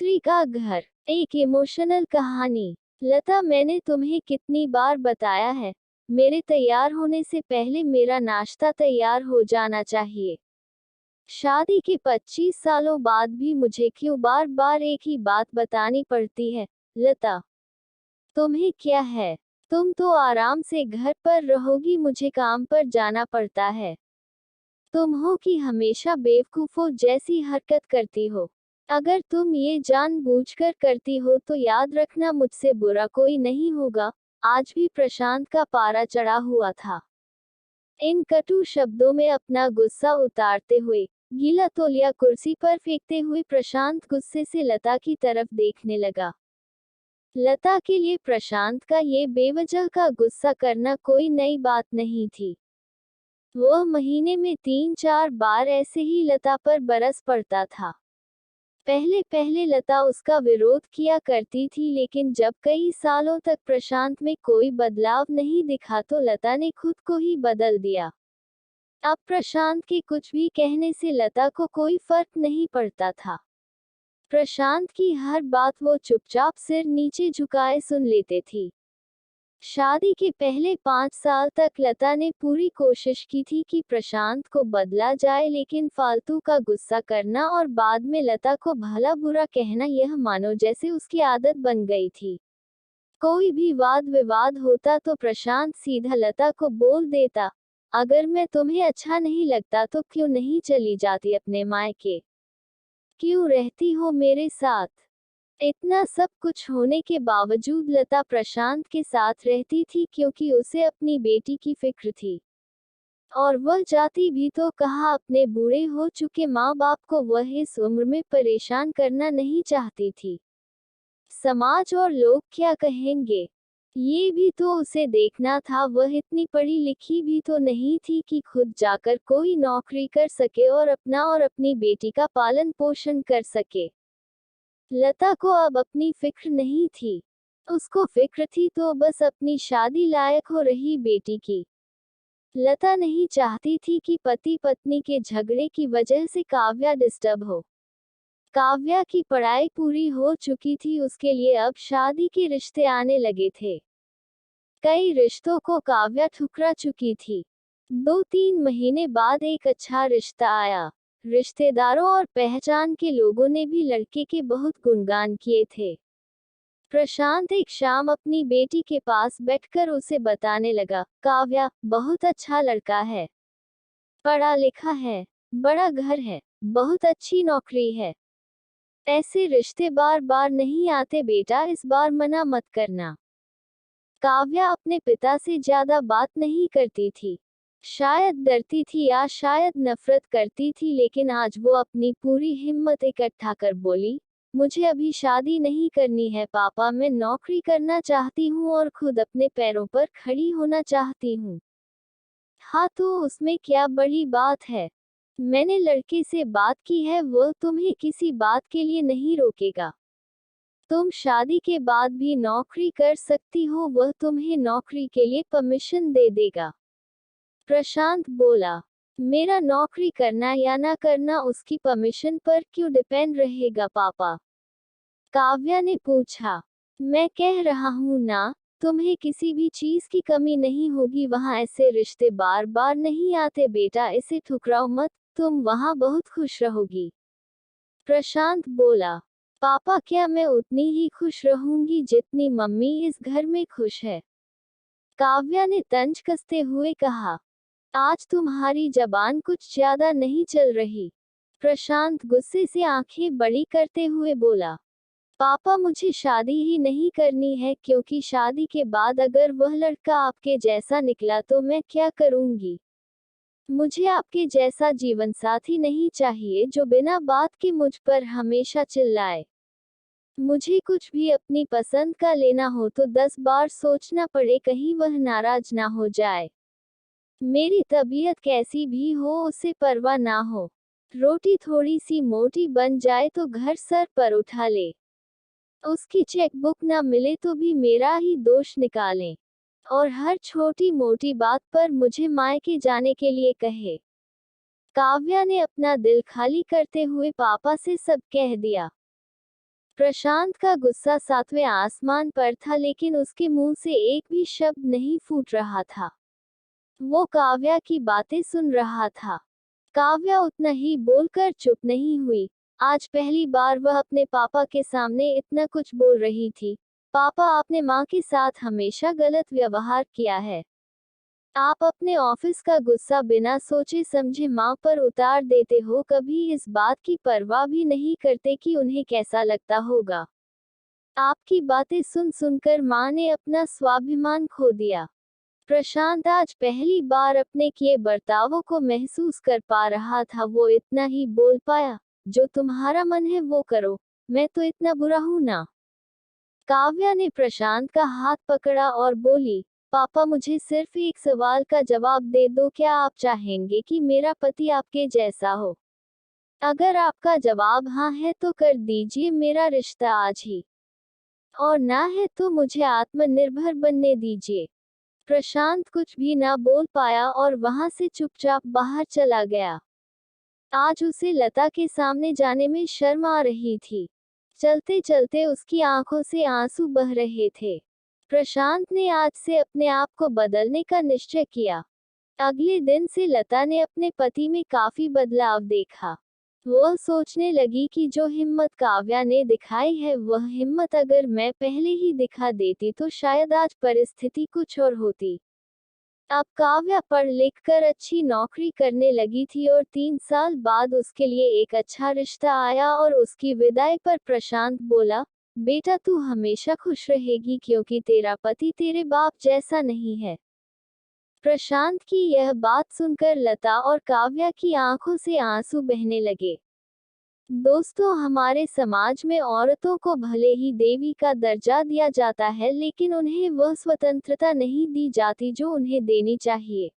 सावित्री का घर, एक इमोशनल कहानी। लता, मैंने तुम्हें कितनी बार बताया है, मेरे तैयार होने से पहले मेरा नाश्ता तैयार हो जाना चाहिए। शादी के 25 सालों बाद भी मुझे क्यों बार बार एक ही बात बतानी पड़ती है? लता, तुम्हें क्या है? तुम तो आराम से घर पर रहोगी, मुझे काम पर जाना पड़ता है। तुम हो कि हमेशा बेवकूफों जैसी हरकत करती हो। अगर तुम ये जानबूझकर करती हो तो याद रखना, मुझसे बुरा कोई नहीं होगा। आज भी प्रशांत का पारा चढ़ा हुआ था। इन कटु शब्दों में अपना गुस्सा उतारते हुए, गीला तौलिया कुर्सी पर फेंकते हुए प्रशांत गुस्से से लता की तरफ देखने लगा। लता के लिए प्रशांत का ये बेवजह का गुस्सा करना कोई नई बात नहीं थी। वह महीने में 3-4 बार ऐसे ही लता पर बरस पड़ता था। पहले पहले लता उसका विरोध किया करती थी, लेकिन जब कई सालों तक प्रशांत में कोई बदलाव नहीं दिखा तो लता ने खुद को ही बदल दिया। अब प्रशांत के कुछ भी कहने से लता को कोई फर्क नहीं पड़ता था। प्रशांत की हर बात वो चुपचाप सिर नीचे झुकाए सुन लेते थी। शादी के पहले 5 साल तक लता ने पूरी कोशिश की थी कि प्रशांत को बदला जाए, लेकिन फालतू का गुस्सा करना और बाद में लता को भला बुरा कहना, यह मानो जैसे उसकी आदत बन गई थी। कोई भी वाद विवाद होता तो प्रशांत सीधा लता को बोल देता, अगर मैं तुम्हें अच्छा नहीं लगता तो क्यों नहीं चली जाती अपने मायके? क्यों रहती हो मेरे साथ? इतना सब कुछ होने के बावजूद लता प्रशांत के साथ रहती थी, क्योंकि उसे अपनी बेटी की फिक्र थी। और वह जाती भी तो कहाँ, अपने बूढ़े हो चुके माँ बाप को वह इस उम्र में परेशान करना नहीं चाहती थी। समाज और लोग क्या कहेंगे, ये भी तो उसे देखना था। वह इतनी पढ़ी लिखी भी तो नहीं थी कि खुद जाकर कोई नौकरी कर सके और अपना और अपनी बेटी का पालन पोषण कर सके। लता को अब अपनी फिक्र नहीं थी। उसको फिक्र थी तो बस अपनी शादी लायक हो रही बेटी की। लता नहीं चाहती थी कि पति पत्नी के झगड़े की वजह से काव्या डिस्टर्ब हो। काव्या की पढ़ाई पूरी हो चुकी थी, उसके लिए अब शादी के रिश्ते आने लगे थे। कई रिश्तों को काव्या ठुकरा चुकी थी। 2-3 महीने बाद एक अच्छा रिश्ता आया। रिश्तेदारों और पहचान के लोगों ने भी लड़के के बहुत गुणगान किए थे। प्रशांत एक शाम अपनी बेटी के पास बैठकर उसे बताने लगा, काव्या, बहुत अच्छा लड़का है, पढ़ा लिखा है, बड़ा घर है, बहुत अच्छी नौकरी है। ऐसे रिश्ते बार बार नहीं आते बेटा, इस बार मना मत करना। काव्या अपने पिता से ज्यादा बात नहीं करती थी। शायद डरती थी या शायद नफरत करती थी, लेकिन आज वो अपनी पूरी हिम्मत इकट्ठा कर बोली, मुझे अभी शादी नहीं करनी है पापा, मैं नौकरी करना चाहती हूँ और खुद अपने पैरों पर खड़ी होना चाहती हूँ। हाँ तो उसमें क्या बड़ी बात है? मैंने लड़के से बात की है, वो तुम्हें किसी बात के लिए नहीं रोकेगा। तुम शादी के बाद भी नौकरी कर सकती हो, वह तुम्हें नौकरी के लिए परमिशन दे देगा। प्रशांत बोला, मेरा नौकरी करना या ना करना उसकी परमिशन पर क्यों डिपेंड रहेगा पापा? काव्या ने पूछा। मैं कह रहा हूँ ना, तुम्हें किसी भी चीज की कमी नहीं होगी, वहाँ ऐसे रिश्ते बार बार नहीं आते बेटा, इसे ठुकराओ मत, तुम वहाँ बहुत खुश रहोगी। प्रशांत बोला, पापा, क्या मैं उतनी ही खुश रहूंगी जितनी मम्मी इस घर में खुश है? काव्या ने तंज कसते हुए कहा, आज तुम्हारी जबान कुछ ज्यादा नहीं चल रही। प्रशांत गुस्से से आंखें बड़ी करते हुए बोला, पापा, मुझे शादी ही नहीं करनी है, क्योंकि शादी के बाद अगर वह लड़का आपके जैसा निकला तो मैं क्या करूंगी? मुझे आपके जैसा जीवन साथी नहीं चाहिए जो बिना बात के मुझ पर हमेशा चिल्लाए। मुझे कुछ भी अपनी पसंद का लेना हो तो 10 बार सोचना पड़े, कहीं वह नाराज ना हो जाए। मेरी तबीयत कैसी भी हो उसे परवाह ना हो। रोटी थोड़ी सी मोटी बन जाए तो घर सर पर उठा ले। उसकी चेकबुक ना मिले तो भी मेरा ही दोष निकालें। और हर छोटी मोटी बात पर मुझे मायके जाने के लिए कहे। काव्या ने अपना दिल खाली करते हुए पापा से सब कह दिया। प्रशांत का गुस्सा सातवें आसमान पर था, लेकिन उसके मुंह से एक भी शब्द नहीं फूट रहा था। वो काव्या की बातें सुन रहा था। काव्या उतना ही बोलकर चुप नहीं हुई। आज पहली बार वह अपने पापा के सामने इतना कुछ बोल रही थी। पापा, आपने माँ के साथ हमेशा गलत व्यवहार किया है। आप अपने ऑफिस का गुस्सा बिना सोचे समझे माँ पर उतार देते हो, कभी इस बात की परवाह भी नहीं करते कि उन्हें कैसा लगता होगा। आपकी बातें सुन सुनकर माँ ने अपना स्वाभिमान खो दिया। प्रशांत आज पहली बार अपने किए बर्तावों को महसूस कर पा रहा था। वो इतना ही बोल पाया, जो तुम्हारा मन है वो करो, मैं तो इतना बुरा हूं ना। काव्या ने प्रशांत का हाथ पकड़ा और बोली, पापा, मुझे सिर्फ एक सवाल का जवाब दे दो, क्या आप चाहेंगे कि मेरा पति आपके जैसा हो? अगर आपका जवाब हाँ है तो कर दीजिए मेरा रिश्ता आज ही, और ना है तो मुझे आत्मनिर्भर बनने दीजिए। प्रशांत कुछ भी ना बोल पाया और वहां से चुपचाप बाहर चला गया। आज उसे लता के सामने जाने में शर्म आ रही थी। चलते चलते उसकी आंखों से आंसू बह रहे थे। प्रशांत ने आज से अपने आप को बदलने का निश्चय किया। अगले दिन से लता ने अपने पति में काफी बदलाव देखा। वह सोचने लगी कि जो हिम्मत काव्या ने दिखाई है, वह हिम्मत अगर मैं पहले ही दिखा देती तो शायद आज परिस्थिति कुछ और होती। अब काव्या पढ़ लिख कर अच्छी नौकरी करने लगी थी और 3 साल बाद उसके लिए एक अच्छा रिश्ता आया और उसकी विदाई पर प्रशांत बोला, बेटा तू हमेशा खुश रहेगी क्योंकि तेरा पति तेरे बाप जैसा नहीं है। प्रशांत की यह बात सुनकर लता और काव्या की आंखों से आंसू बहने लगे। दोस्तों, हमारे समाज में औरतों को भले ही देवी का दर्जा दिया जाता है, लेकिन उन्हें वह स्वतंत्रता नहीं दी जाती जो उन्हें देनी चाहिए।